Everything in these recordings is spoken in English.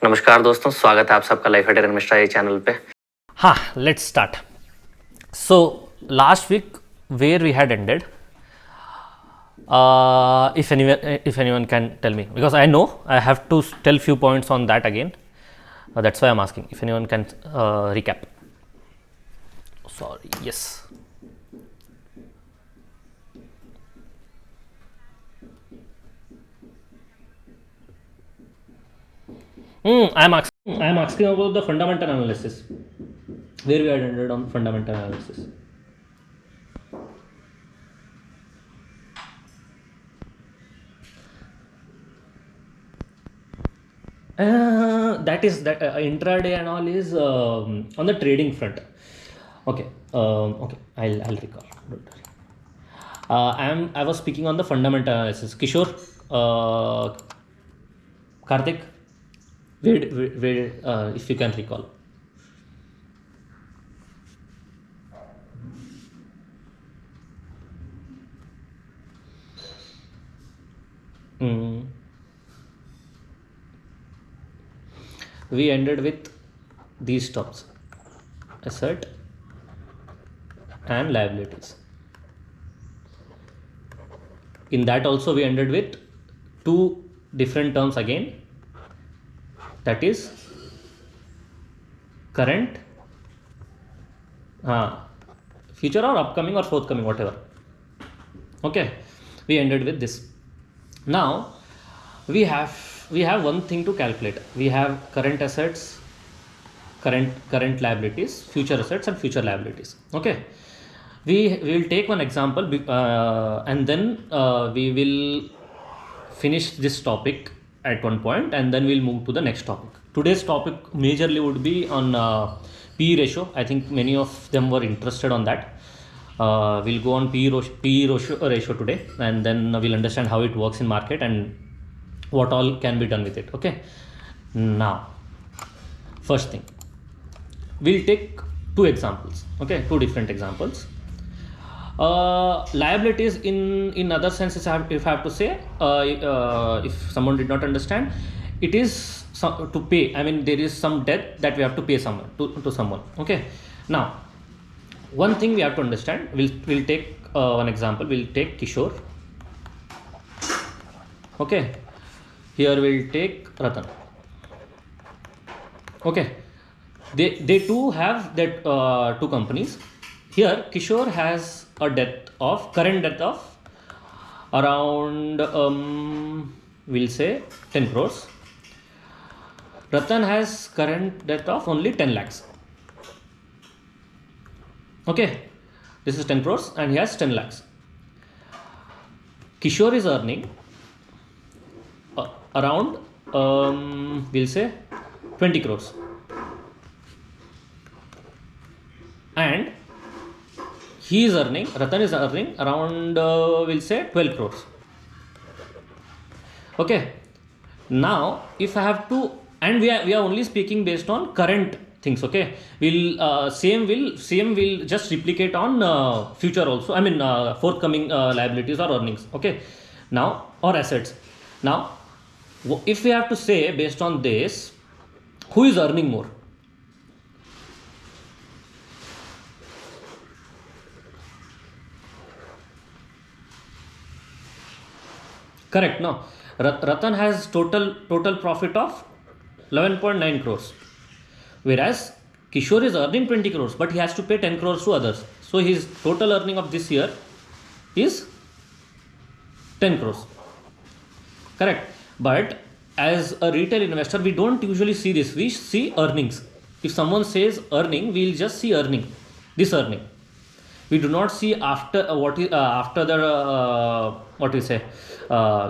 नमस्कार दोस्तों, स्वागत है आप सबका लाइफ एडर मिश्रा ये चैनल पे। हाँ, let's start. So last week where we had ended, if anyone can tell me, because I know I have to tell few points on that again. That's why I'm asking if anyone can recap. Sorry, yes. I'm asking about the fundamental analysis. Where we had ended on fundamental analysis. That is that intraday and all is on the trading front. Okay, okay, I'll recall. Don't worry. I was speaking on the fundamental analysis. Kishore, Karthik, where if you can recall. We ended with these terms: asset and liabilities. In that also we ended with two different terms again, that is current, future or upcoming or forthcoming, whatever. Okay, we ended with this. Now we have one thing to calculate. We have current assets, current liabilities, future assets and future liabilities. Okay, we will take one example and then we will finish this topic at one point and then we'll move to the next topic. Today's topic majorly would be on PE ratio. I think many of them were interested on that. We'll go on PE ratio today, and then we'll understand how it works in market and what all can be done with it. Okay, now first thing, we'll take two examples. Okay, two different examples. Liabilities in other senses, if I have to say, if someone did not understand, it is to pay. I mean, there is some debt that we have to pay someone to someone. Okay, now one thing we have to understand, we'll take one example. We'll take Kishore. Okay, here we'll take Ratan. Okay, they too have that two companies. Here Kishore has a current debt of around we'll say 10 crores. Ratan has current debt of only 10 lakhs. Okay, this is 10 crores and he has 10 lakhs. Kishore is earning around we'll say 20 crores, and Ratan is earning around we'll say 12 crores. Okay, now if I have to, and we are only speaking based on current things. Okay, we'll same will just replicate on future also. I mean forthcoming liabilities or earnings. Okay, now, or assets. Now if we have to say based on this, who is earning more? Correct. No, Ratan has total profit of 11.9 crores, whereas Kishore is earning 20 crores, but he has to pay 10 crores to others. So his total earning of this year is 10 crores. Correct. But as a retail investor, we don't usually see this. We see earnings. If someone says earning, we'll just see earning, this earning. We do not see after after the what we say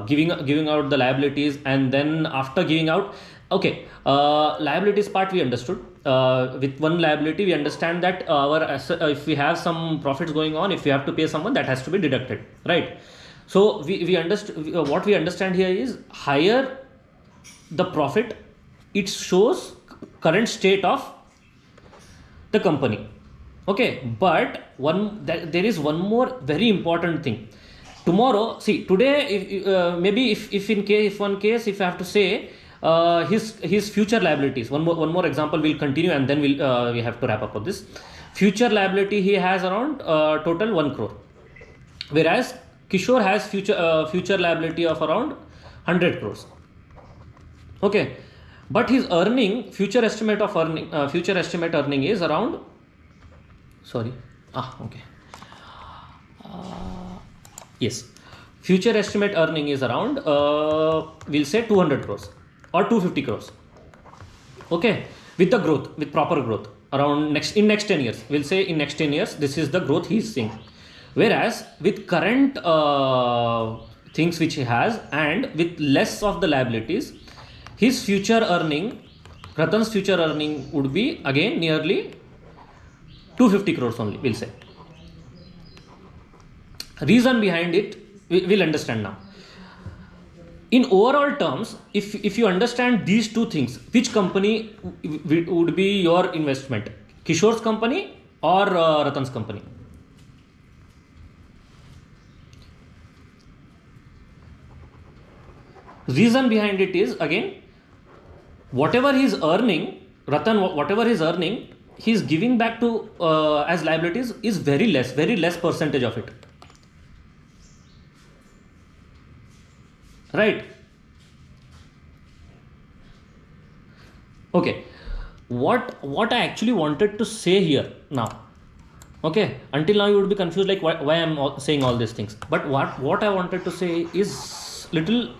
giving out the liabilities, and then after giving out. Okay, liabilities part we understood. With one liability we understand that if we have some profits going on, if we have to pay someone, that has to be deducted, right? So we understand, what we understand here is higher the profit, it shows current state of the company. Okay, but there is one more very important thing. Tomorrow, see, today, if maybe if in case, if one case, if I have to say, his future liabilities. One more example. We'll continue and then we have to wrap up on this. Future liability he has around total 1 crore, whereas Kishore has future liability of around 100 crores. Okay, but his earning future estimate earning is around. Sorry. Okay. Yes, future estimate earning is around we'll say 200 crores or 250 crores. Okay, with the growth, with proper growth around next 10 years, we'll say in next 10 years this is the growth he's seeing. Whereas with current things which he has and with less of the liabilities, his future earning, Ratan's future earning would be again nearly 250 crores only, we'll say. Reason behind it we'll understand now. In overall terms, if you understand these two things, which company would be your investment? Kishore's company or Ratan's company? Reason behind it is, again, whatever he's earning, Ratan, whatever he's earning, he's giving back to as liabilities is very less percentage of it. Right? Okay. What I actually wanted to say here now. Okay. Until now you would be confused like why I'm saying all these things. But what I wanted to say is little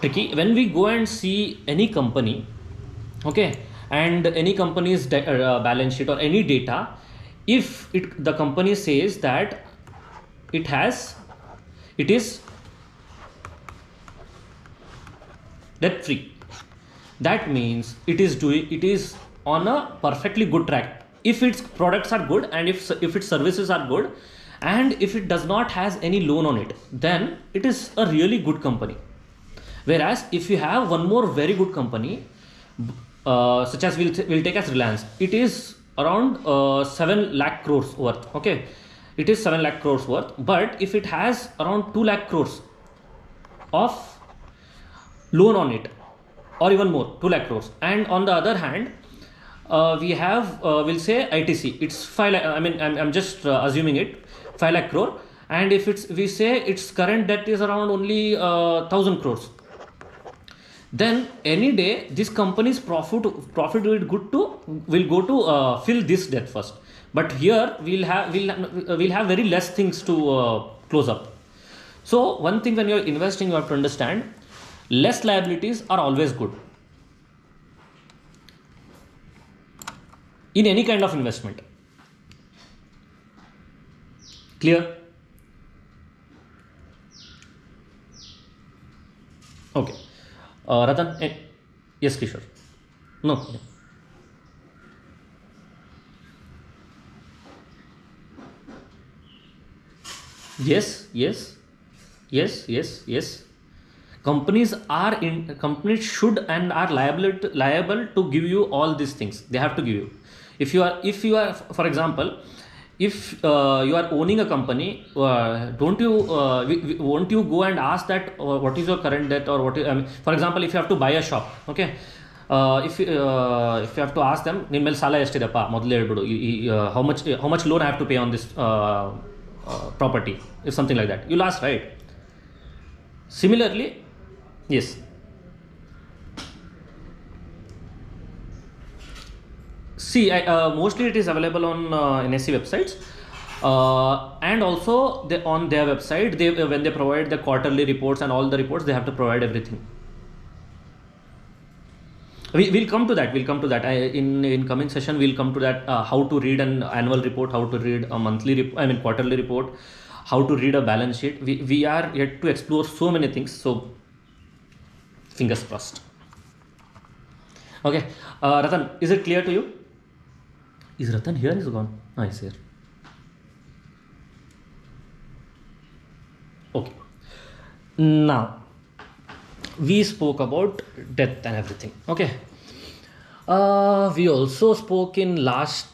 tricky. When we go and see any company, okay, and any company's balance sheet or any data, if the company says that it is debt free, that means it is on a perfectly good track. If its products are good and if its services are good and if it does not has any loan on it, then it is a really good company. Whereas if you have one more very good company, such as we'll take as Reliance, it is around 7 lakh crores worth. Okay, it is 7 lakh crores worth, but if it has around 2 lakh crores of loan on it, or even more, 2 lakh crores, and on the other hand we have we'll say ITC, it's 5 lakh, I mean I'm just assuming it 5 lakh crore, and if we say its current debt is around only 1000 crores, then any day this company's profit will go to fill this debt first. But here we'll have very less things to close up. So one thing, when you're investing, you have to understand less liabilities are always good in any kind of investment. Clear? Okay. Ratan, yes, Kishore. No. Yes. Companies should and are liable to give you all these things. They have to give you. If you are, for example, if you are owning a company, won't you go and ask that what is your current debt, or what is, I mean, for example, if you have to buy a shop, okay, if you have to ask them, ನಿಮ್ಮ ಮೇಲೆ ಸಾಲ ಎಷ್ಟಿದೆಪ್ಪ ಮೊದಲು ಹೇಳ್ಬಿಡು, how much loan I have to pay on this property, if something like that, you'll ask, right? Similarly, yes. See, mostly it is available on NSE websites, and also on their website, when they provide the quarterly reports and all the reports, they have to provide everything. We'll come to that. In coming session, we'll come to that, how to read an annual report, how to read a quarterly report, how to read a balance sheet. We are yet to explore so many things, so fingers crossed. Okay, Ratan, is it clear to you? Is Ratan here? He's gone. He's here. Okay. Now, we spoke about death and everything. Okay. We also spoke in last.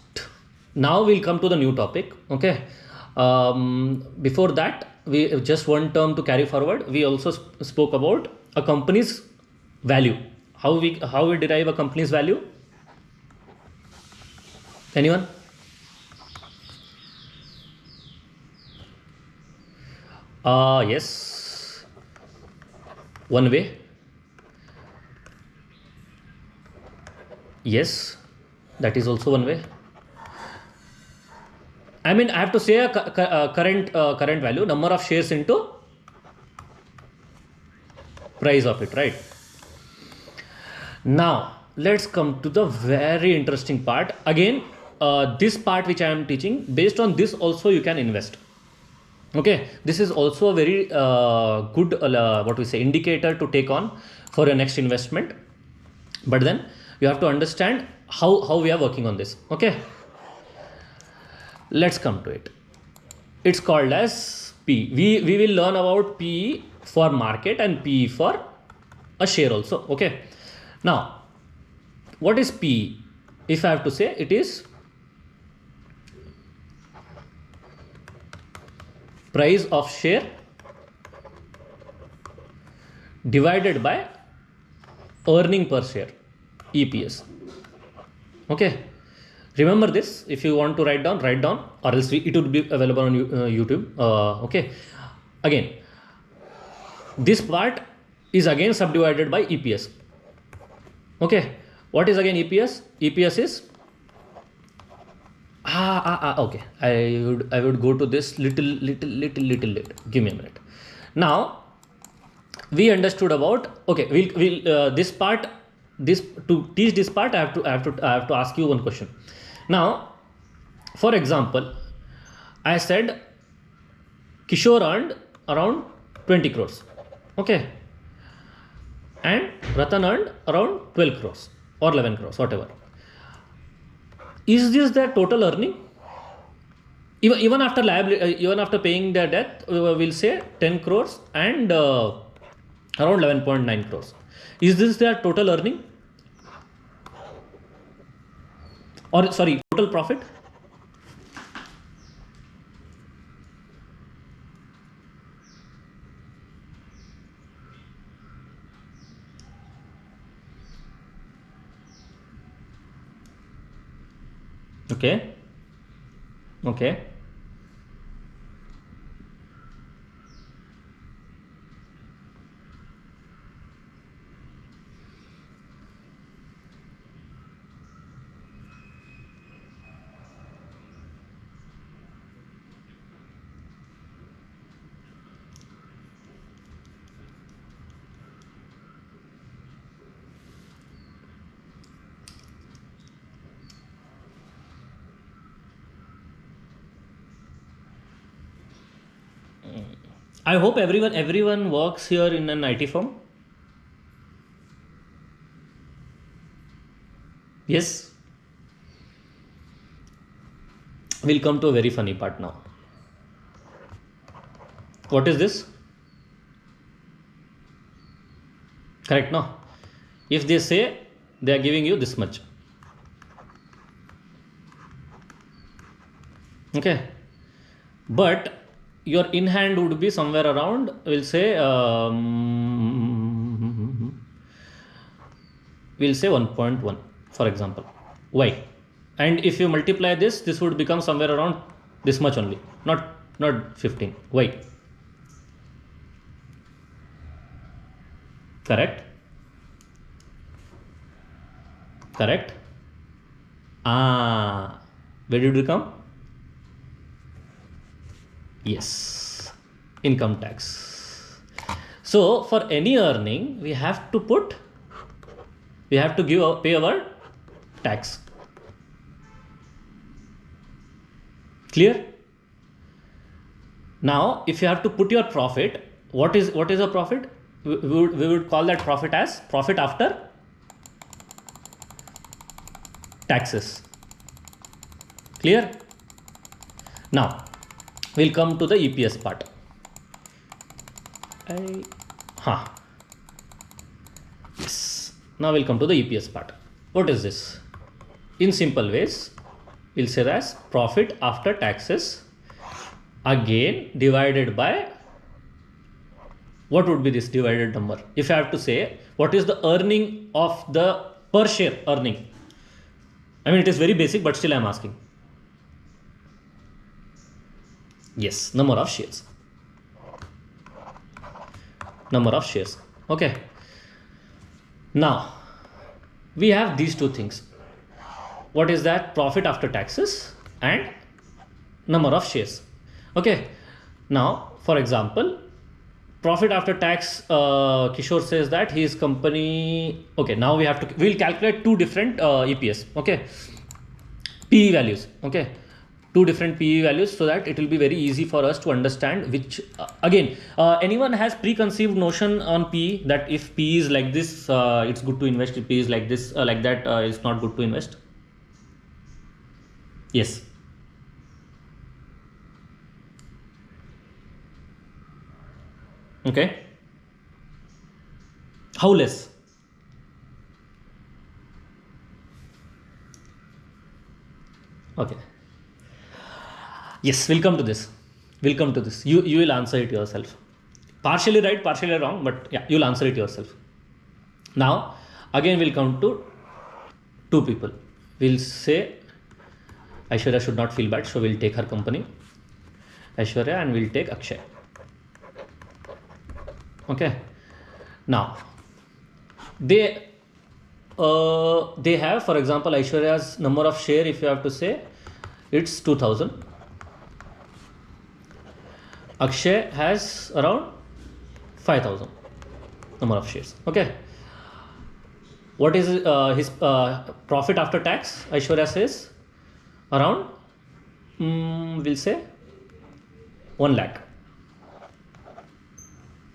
Now we'll come to the new topic. Okay. Before that, we just one term to carry forward. We also spoke about a company's value, how we derive a company's value? Anyone? Yes. One way. Yes, that is also one way. I mean, I have to say a current value, number of shares into price of it, right? Now let's come to the very interesting part. Again, this part which I am teaching, based on this also you can invest. Okay, this is also a very good what we say indicator to take on for your next investment. But then you have to understand how we are working on this. Okay, let's come to it. It's called as P. We will learn about P for market and P for a share also. Okay, now what is P? If I have to say, it is price of share divided by earning per share, EPS. Okay, remember this. If you want to write down, or else it would be available on YouTube. Okay, again, this part is again subdivided by EPS. Okay, what is again EPS? EPS is okay. I would go to this little late. Give me a minute. Now we understood about, okay, we'll this part, this to teach this part, I have to ask you one question. Now, for example, I said Kishore earned around 20 crores. Okay, and Ratan earned around 12 crores or 11 crores, whatever. Is this their total earning? Even after liability, even after paying their debt, we'll say 10 crores and around 11.9 crores. Is this their total earning? Or sorry, total profit? Okay. Okay. I hope everyone works here in an IT firm. Yes. We'll come to a very funny part now. What is this? Correct, no? If they say they are giving you this much. Okay. But your in hand would be somewhere around, we'll say 1.1, for example. Why? And if you multiply this would become somewhere around this much only, not 15. Why? Correct? Where did we come? Yes, income tax. So for any earning, we have to pay our tax. Clear? Now, if you have to put your profit, what is a profit? We would call that profit as profit after taxes. Clear? Now we'll come to the EPS part. Yes. Now we'll come to the EPS part. What is this? In simple ways, we'll say that as profit after taxes again divided by what would be this divided number? If I have to say, what is the earning of the per share earning? I mean, it is very basic, but still I am asking. Yes, number of shares. Number of shares. Okay. Now, we have these two things. What is that? Profit after taxes and number of shares. Okay. Now, for example, profit after tax, Kishore says that his company. Okay. Now we'll calculate two different EPS. Okay. PE values. Okay. Two different PE values, so that it will be very easy for us to understand which. Again, anyone has preconceived notion on PE that if PE is like this, it's good to invest. If PE is like this, like that, it's not good to invest. Yes. Okay. How less? Okay. Yes, we'll come to this. We'll come to this. You will answer it yourself. Partially right, partially wrong, but yeah, you'll answer it yourself. Now, again, we'll come to two people. We'll say Aishwarya should not feel bad, so we'll take her company, Aishwarya, and we'll take Akshay. Okay. Now, they have, for example, Aishwarya's number of share, if you have to say, it's 2000. Akshay has around 5000 number of shares. Okay. What is his profit after tax? Aishwarya says around, we'll say 1 lakh.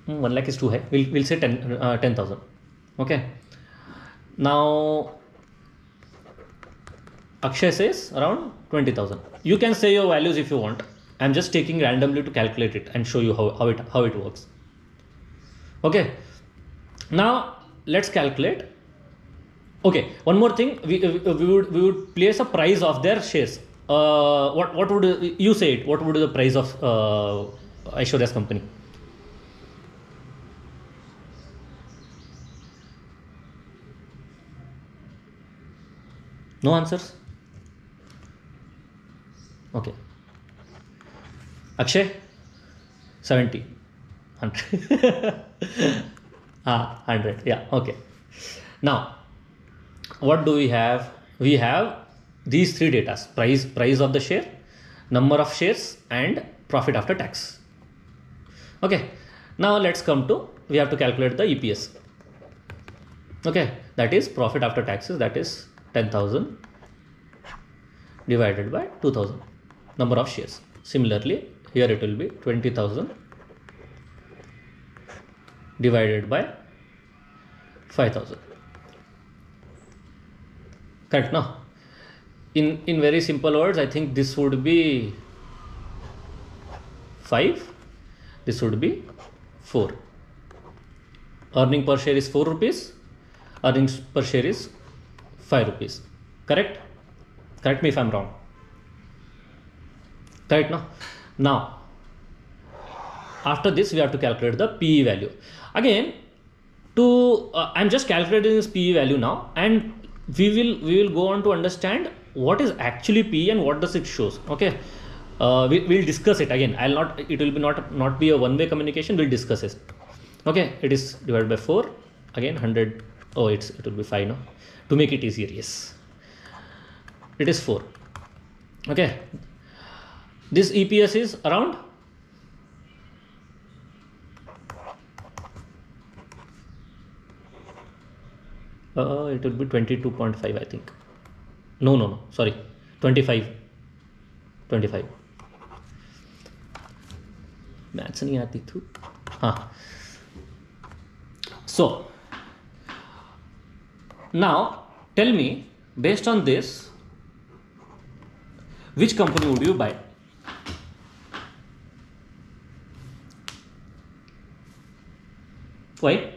1 lakh is too high. We'll say 10,000. Okay. Now, Akshay says around 20,000. You can say your values if you want. I'm just taking randomly to calculate it and show you how it works. Okay. Now let's calculate. Okay. One more thing. We would place a price of their shares. What would you say it? What would be the price of Aishwarya's company? No answers? Okay. Akshay? 70. 100. 100. Yeah, okay. Now, what do we have? We have these three data: price of the share, number of shares, and profit after tax. Okay. Now let's come to, we have to calculate the EPS. Okay, that is profit after taxes, that is 10,000 divided by 2000 number of shares. Similarly, here it will be 20,000 divided by 5,000. Correct? Now, in very simple words, I think this would be 5, this would be 4. Earning per share is 4 rupees, earnings per share is 5 rupees. Correct? Correct me if I'm wrong. Correct? Now, after this, we have to calculate the PE value. Again, I'm just calculating this PE value now, and we will go on to understand what is actually PE and what does it shows. Okay. We'll discuss it again. It will be not be a one-way communication. We'll discuss it. Okay. It is divided by 4. Again, 100. Oh, it will be 5 now. To make it easier, yes. It is 4. Okay. This EPS is around it will be 22.5, I think. No. Sorry. 25. Maths नहीं आती थी. हाँ. So, now tell me, based on this, which company would you buy? Why?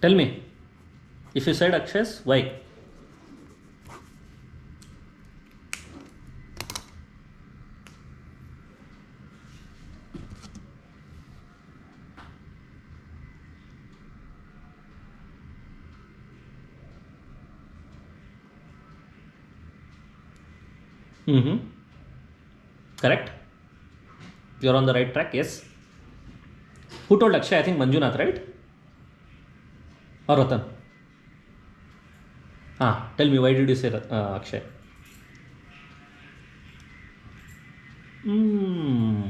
Tell me. If you said Akshay's, why? Mm-hmm. Correct. You're on the right track. Yes. Who told Akshay? I think Manjunath, right? Or Ratan? Tell me, why did you say Akshay? Hmm.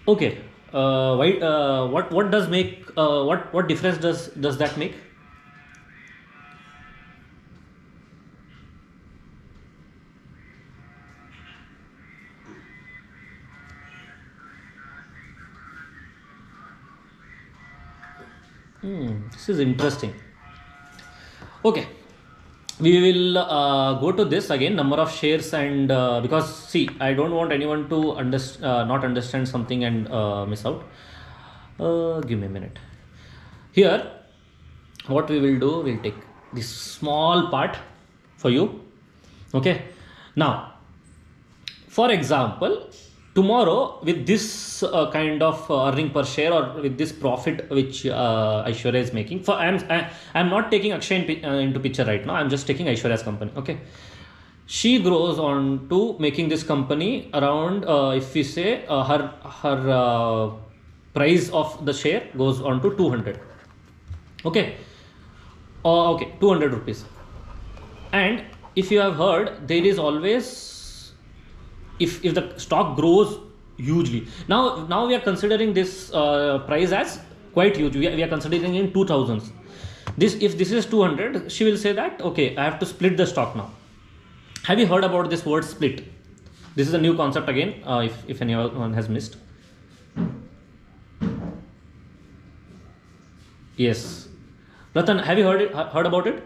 Okay. Why? What does make? What difference does that make? This is interesting. Okay, we will go to this again, number of shares, and because see, I don't want anyone to not understand something and miss out. Give me a minute. Here, what we will do, we'll take this small part for you. Okay, now for example, tomorrow with this kind of earning per share, or with this profit which Aishwarya is making, I'm not taking Akshay into picture right now. I'm just taking Aishwarya's company. Okay, she grows on to making this company around, if we say her price of the share goes on to 200. Okay, okay, 200 rupees. And if you have heard, there is always, if the stock grows hugely, now we are considering this price as quite huge. We are considering in 2000s. This, if this is 200, she will say that okay, I have to split the stock now. Have you heard about this word split? This is a new concept again, if anyone has missed. Yes, Ratan, have you heard about it?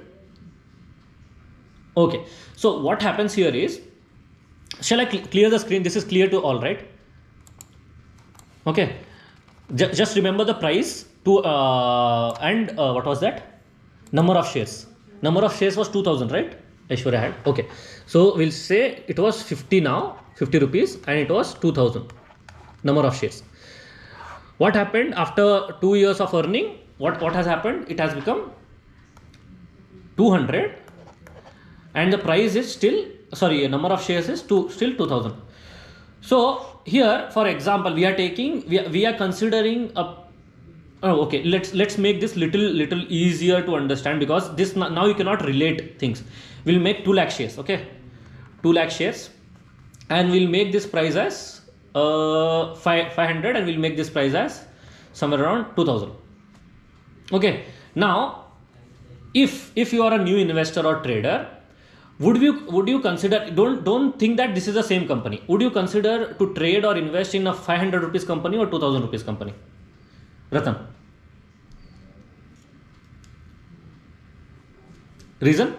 Okay, so what happens here is, shall I clear the screen? This is clear to all, right? Okay, just remember the price to and what was that? Number of shares. Number of shares was 2000, right? Aishwarya had. Okay, so we'll say it was 50 now, 50 rupees, and it was 2000 number of shares. What happened after 2 years of earning? What has happened? It has become 200, and the price is still, sorry, number of shares is still 2000. So here, for example, we are considering a, okay, let's make this little easier to understand, because this now you cannot relate things. We'll make 2 lakh shares. Okay, 2 lakh shares, and we'll make this price as 500, and we'll make this price as somewhere around 2000. Okay, now if you are a new investor or trader, would you consider, don't think that this is the same company, would you consider to trade or invest in a 500 rupees company or 2000 rupees company? Ratan, reason?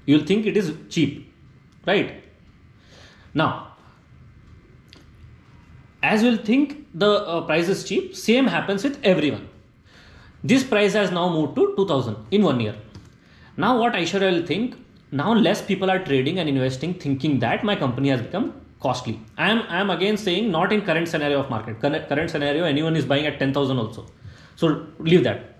You'll think it is cheap, right? Now, as you'll think the price is cheap, same happens with everyone. This price has now moved to 2000 in 1 year. Now what Aishwarya will think, now less people are trading and investing thinking that my company has become costly. I am again saying not in current scenario of market. Current scenario, anyone is buying at 10,000 also. So leave that.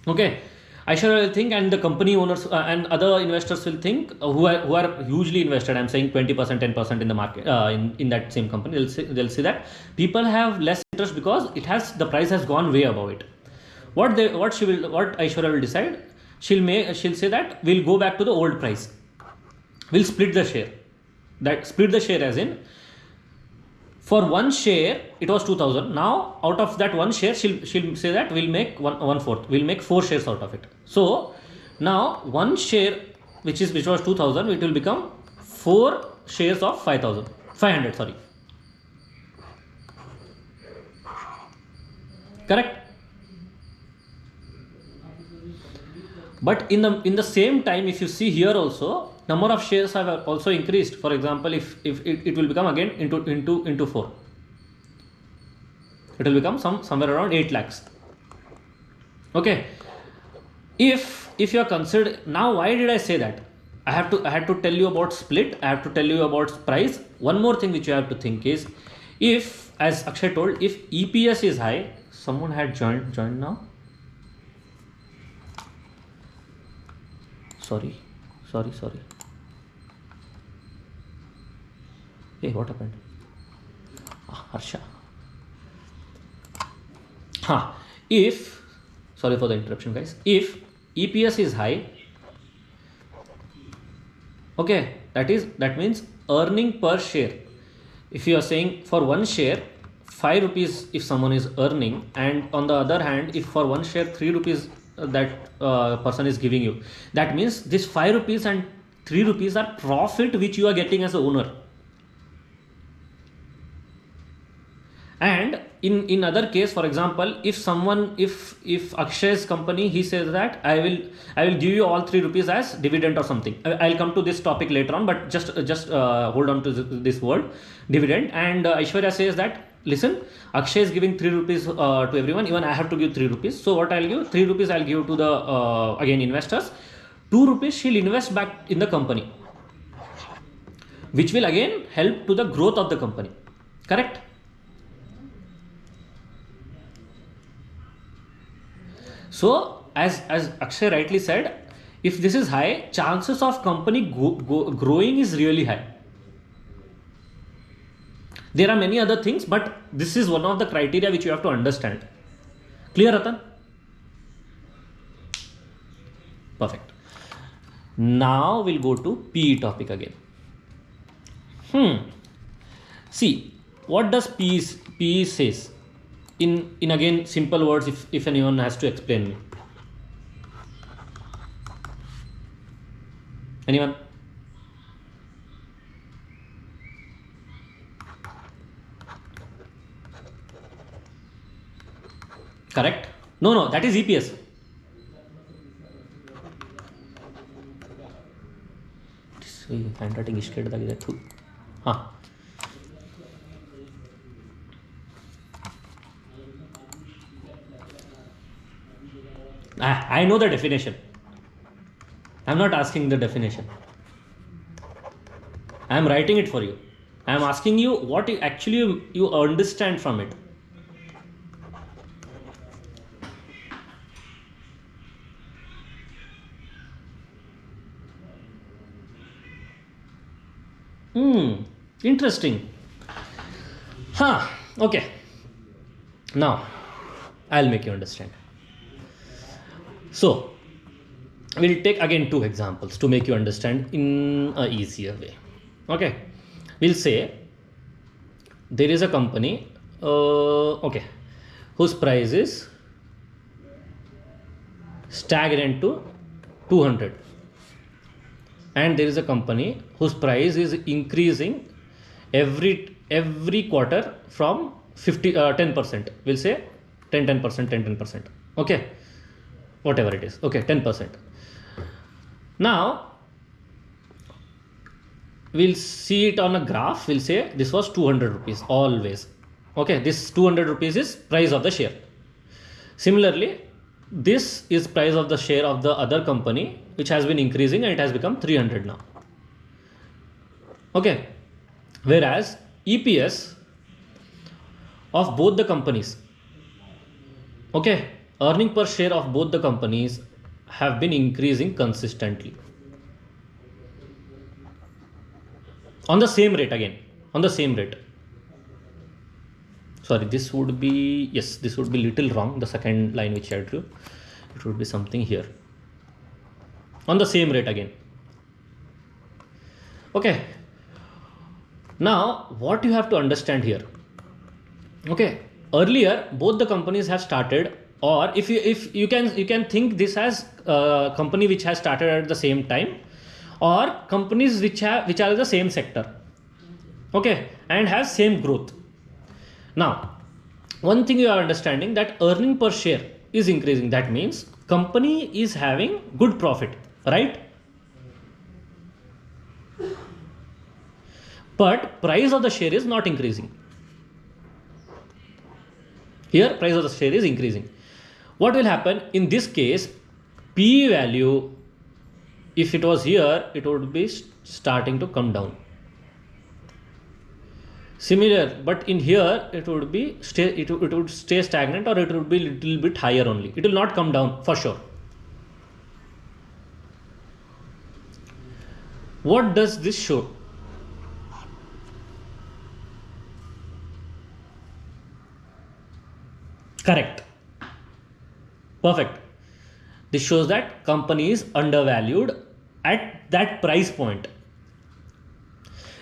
Okay, Aishwarya will think, and the company owners and other investors will think, who are hugely invested. I'm saying 20%, 10% in the market, in that same company. They'll see that people have less interest because the price has gone way above it. What Aishwarya will decide, she'll say that we'll go back to the old price. We'll split the share. That split the share as in, for one share it was 2000. Now out of that one share, she'll say that we'll make one fourth. We'll make 4 shares out of it. So now one share which was 2000, it will become 4 shares of 500. Sorry, correct? But in the same time, if you see here also, number of shares have also increased. For example, if it will become again into 4, it will become somewhere around 8 lakhs. Okay, if you are considered, now why did I say that? I had to tell you about split. I have to tell you about price. One more thing which you have to think is, if, as Akshay told, if EPS is high, someone had joined now. Sorry. Hey, what happened? Harsha. If, sorry for the interruption, guys. If EPS is high, okay, that means earning per share. If you are saying for one share 5 rupees if someone is earning, and on the other hand if for one share 3 rupees that person is giving you, that means this 5 rupees and 3 rupees are profit which you are getting as a owner. And in other case, for example, if Akshay's company, he says that I will give you all 3 rupees as dividend or something. I'll come to this topic later on, but just hold on to this word dividend. And Aishwarya says that, listen, Akshay is giving 3 rupees to everyone, even I have to give 3 rupees. So what I'll give, 3 rupees I'll give to the again investors, 2 rupees she'll invest back in the company, which will again help to the growth of the company. Correct? So as Akshay rightly said, if this is high, chances of company growing is really high. There are many other things, but this is one of the criteria which you have to understand. Clear, Ratan? Perfect. Now we'll go to PE topic again. See, what does PE says? In again simple words, if anyone has to explain me. Anyone? Correct? No, that is EPS. Handwriting is straight ಆಗಿದೆ. I know the definition. I'm not asking the definition. I'm writing it for you. I'm asking you what actually you understand from it. Interesting. Okay. Now, I'll make you understand. So, we'll take again 2 examples to make you understand in a easier way. Okay. We'll say there is a company, whose price is stagnant to 200. And there is a company whose price is increasing every quarter from 10%. We'll say 10%. Okay, whatever it is. Okay, 10%. Now we'll see it on a graph. We'll say this was 200 rupees always. Okay, this 200 rupees is price of the share. Similarly, this is price of the share of the other company, which has been increasing and it has become 300 now. Okay, whereas EPS of both the companies, okay, earning per share of both the companies have been increasing consistently on the same rate. Again, on the same rate. Sorry, this would be little wrong. The second line which I drew, it would be something here. On the same rate again. Okay. Now, what you have to understand here. Okay. Earlier, both the companies have started, or if you can think this as a company which has started at the same time, or companies which are in the same sector. Okay, and have same growth. Now, one thing you are understanding, that earning per share is increasing. That means company is having good profit, right? But price of the share is not increasing. Here, price of the share is increasing. What will happen in this case? P value, if it was here, it would be starting to come down. Similar, but in here it would be it would stay stagnant, or it would be little bit higher only. It will not come down for sure. What does this show? Correct. Perfect. This shows that company is undervalued at that price point.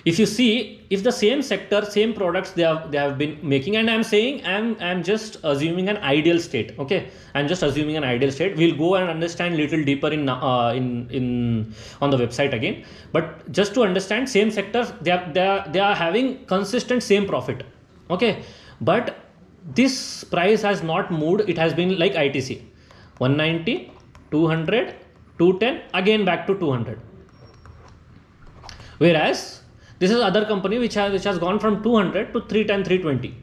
If you see, if the same sector, same products they have been making, and I'm saying I'm just assuming an ideal state. Okay, I'm just assuming an ideal state. We'll go and understand little deeper in on the website again. But just to understand, same sectors they are having consistent same profit. Okay, but this price has not moved. It has been like ITC, 190, 200, 210, again back to 200. Whereas this is other company which has gone from 200 to 310, 320.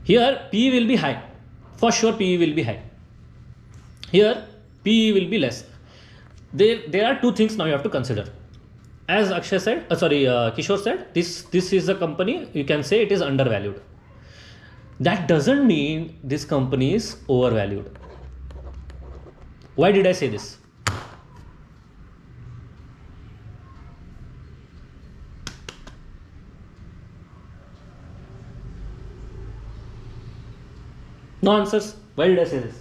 Here PE will be high. For sure PE will be high. Here PE will be less. There are two things now you have to consider. As Akshay said, Kishore said, this is a company, you can say it is undervalued. That doesn't mean this company is overvalued. Why did I say this? No answers. Why did I say this?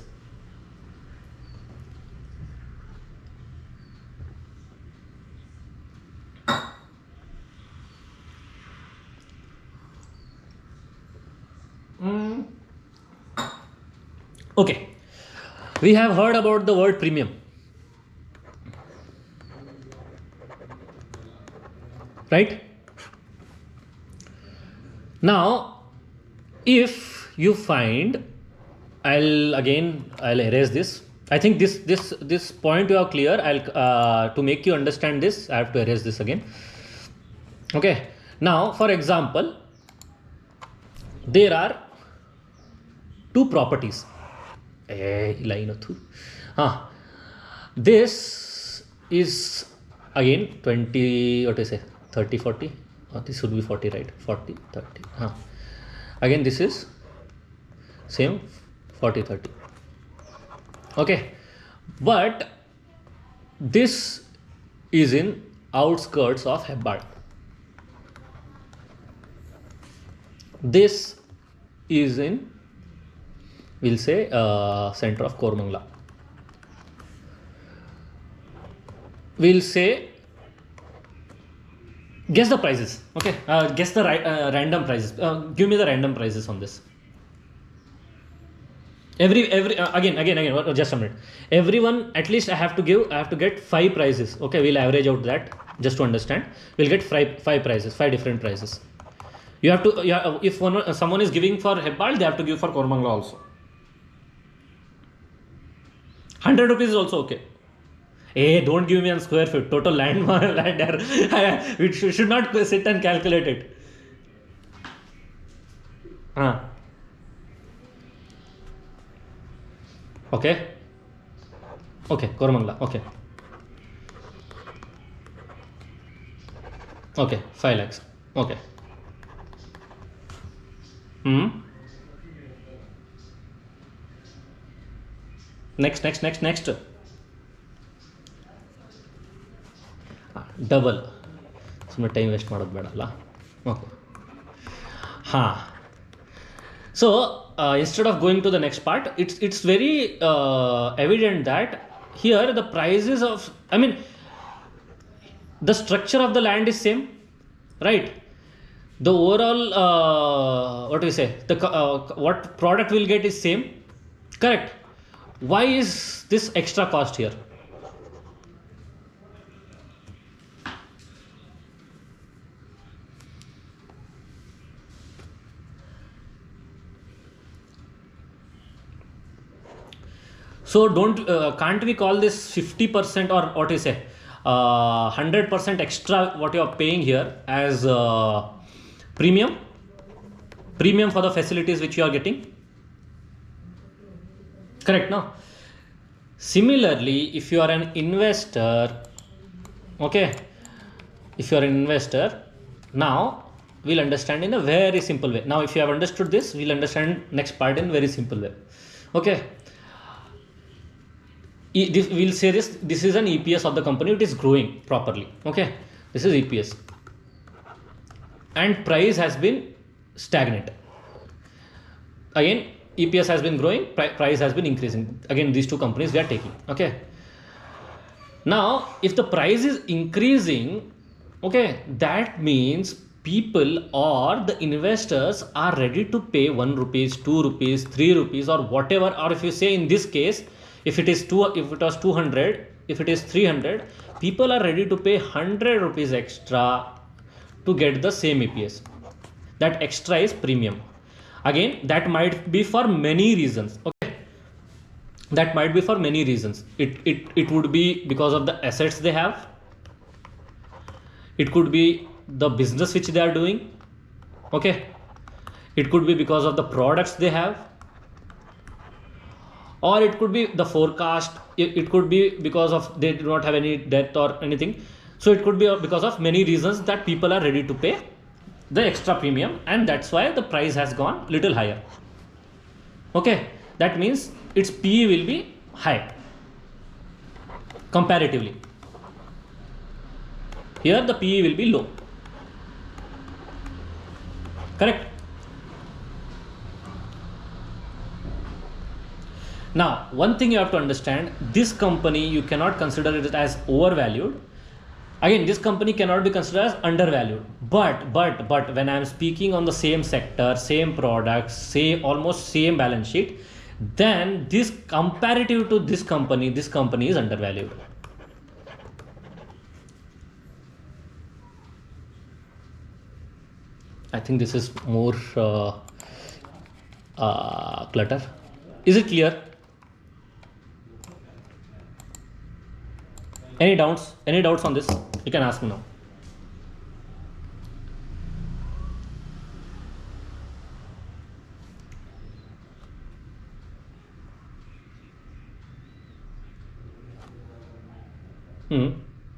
Okay. We have heard about the word premium. Right? Now, if you find, I'll erase this. I think this point you are clear. I'll to make you understand this, I have to erase this again. Okay. Now, for example, there are two properties. This is again 20, what do you say, 30, 40. This would be 40, right? 40, 30. Again, this is same 40, 30. Okay, but this is in outskirts of Hebbal. This is in, we'll say, center of Koramangala. We'll say, guess the prices. Okay, guess the random prices. Give me the random prices on this. Every again, just a minute. Everyone, at least I have to get 5 prices. Okay, we'll average out that just to understand. We'll get 5 prices, 5 different prices. You have to, if someone is giving for Hebbal, they have to give for Koramangala also. 100 rupees is also okay. Hey, don't give me on square feet. Total land there. We should not sit and calculate it. Okay. Okay, Koramangala. Okay, 5 lakhs. Okay. Next. Double. ಸುಮ್ಮನೆ time waste ಮಾಡೋದು ಬೇಡಲ್ಲ. Okay. So instead of going to the next part, it's very evident that here the prices of, the structure of the land is same, right? The overall what do we say, what product we'll get is same, correct? Why is this extra cost here? So can't we call this 50% or what you say 100% extra what you are paying here as premium for the facilities which you are getting? Correct, no? Similarly, if you are an investor, okay, if you are an investor, now we'll understand in a very simple way. Now if you have understood this, we'll understand next part in very simple way. Okay. we'll say this is an EPS of the company, it is growing properly. Okay, this is EPS, and price has been stagnant. Again, EPS has been growing, price has been increasing. Again, these two companies we are taking. Okay, now if the price is increasing, okay, that means people or the investors are ready to pay 1 rupees, 2 rupees, 3 rupees, or whatever. Or if you say in this case, if it was 200, if it is 300, people are ready to pay 100 rupees extra to get the same EPS. That extra is premium. Again, that might be for many reasons. Okay, that might be for many reasons. It would be because of the assets they have. It could be the business which they are doing. Okay, it could be because of the products they have, or it could be the forecast. It could be because of they do not have any debt or anything. So it could be because of many reasons that people are ready to pay the extra premium, and that's why the price has gone little higher. Okay, that means its PE will be high comparatively. Here the PE will be low. Correct? Now, one thing you have to understand, this company you cannot consider it as overvalued. Again, this company cannot be considered as undervalued. But when I am speaking on the same sector, same products, almost same balance sheet, then this comparative to this company is undervalued. I think this is more clutter. Is it clear? Any doubts? Any doubts on this? You can ask me now.